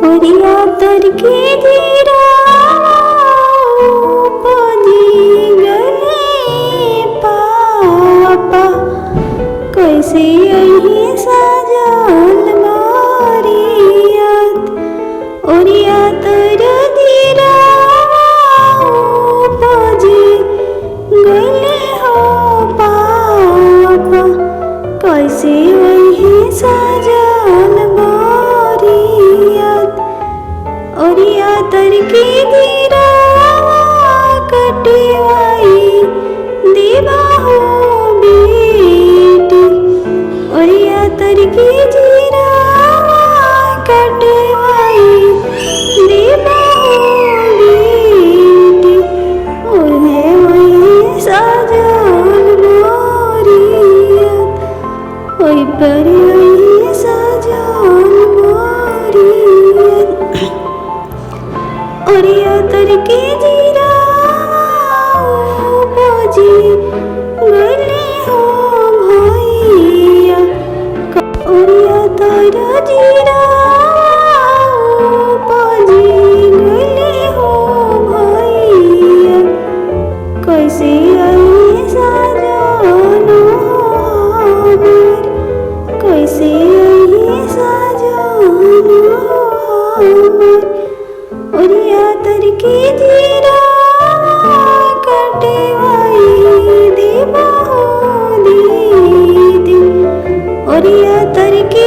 ओरिया तरके जीरा पजी गले पापा कैसे यही साजल बारियात ओरिया तर जीरा पजी गले हो पापा कैसे वही साजल बारियात ओरिया तरके जीरा कटवाई देवा हो बेटी ओरिया तरके जीरा कटवाई देवा हो बेटी ओहे वही साजल बारियात ओई पर वही साजल बारियात ओरिया तरके जीरा पजी गले हो भैया ओरिया तर जीरा पजी गले हो भैया कैसे आई साजन हमर कैसे आई साजन हमर ओरिया तरके जीरा कटवाई देवा हो दीदी ओरिया तरके